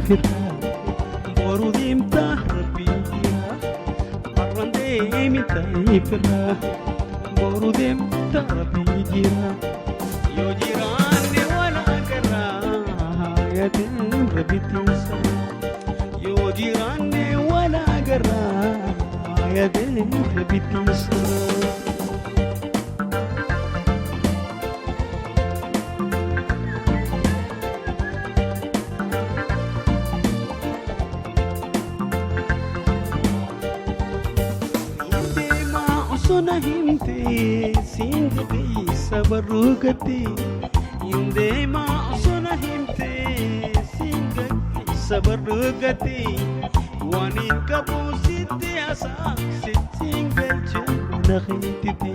firra boru deemta rabbii jira har'aan deemita firra boru deemta rabbii jira yoo jiraanne wal agarraa yaadeen rabbittiisa yoo jiraanne wal agarraa yaadeen rabbittiisa. Sona himte singa bisa barugati indema sona himte singa bisa barugati wani kabusite asa singa chana khititi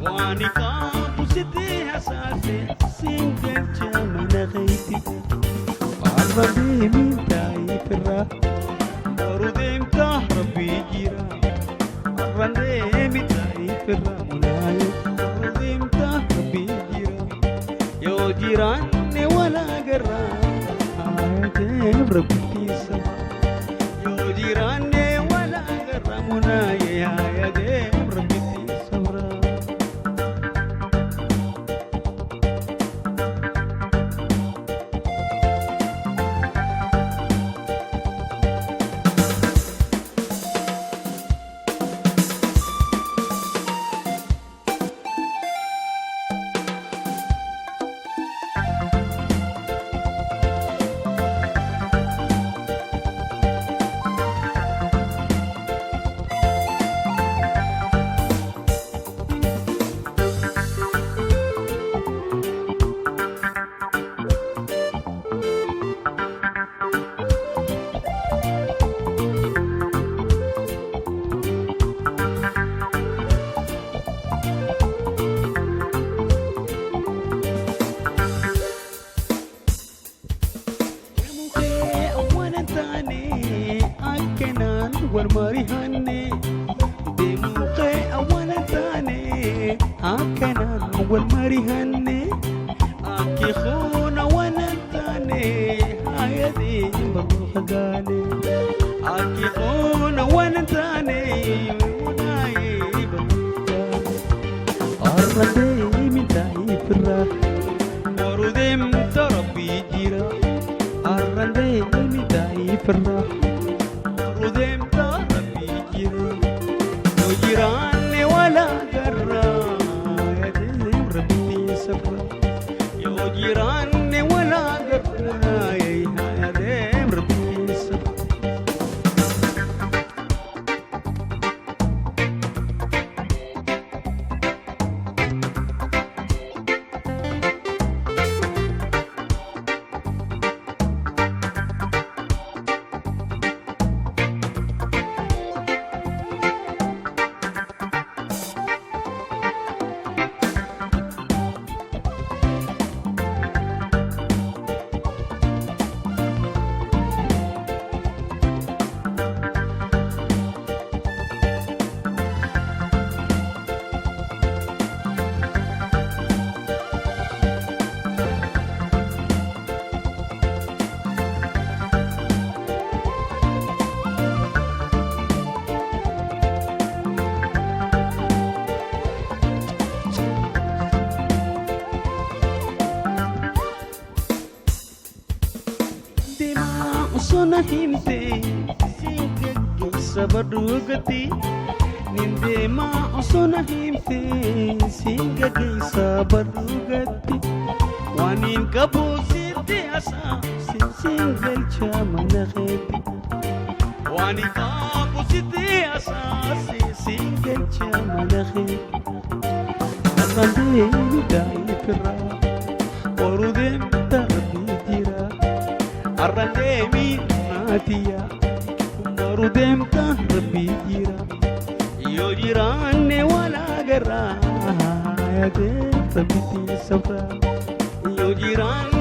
wani kabusite asa singa chana khititi arrade minta ifra barudem ta rabbi jira arrade minta firra mulai arradim ta rabbi jira yo jiranne wala garra ayate rabbi sama yo jiranne wala garra mulai ayate rabbi sabra والمريهني بموقع أولا ثاني أكنا والمريهني أكي خونا وانا ثاني هايدي بمخداني أكي خونا وانا ثاني وناي بمخداني أردي من داي فرا ورودي من تربي جيرا أردي من داي فرا ودم تربي جيرا وجيراني ولا قرا يا دم ربي سفرا يا جيراني ولا قرا يا دم ربي سفرا Sona himte singa kisa barugati nindema sona himte singa kisa barugati wanin kabusite asa singa chamana kheti wanin kabusite asa singa chamana kheti arrade dai firra orudem tarbi jira arrade minatiya barudem ta rabbi jira yo jiranne wala garra ya de rabbi sabra yo jiran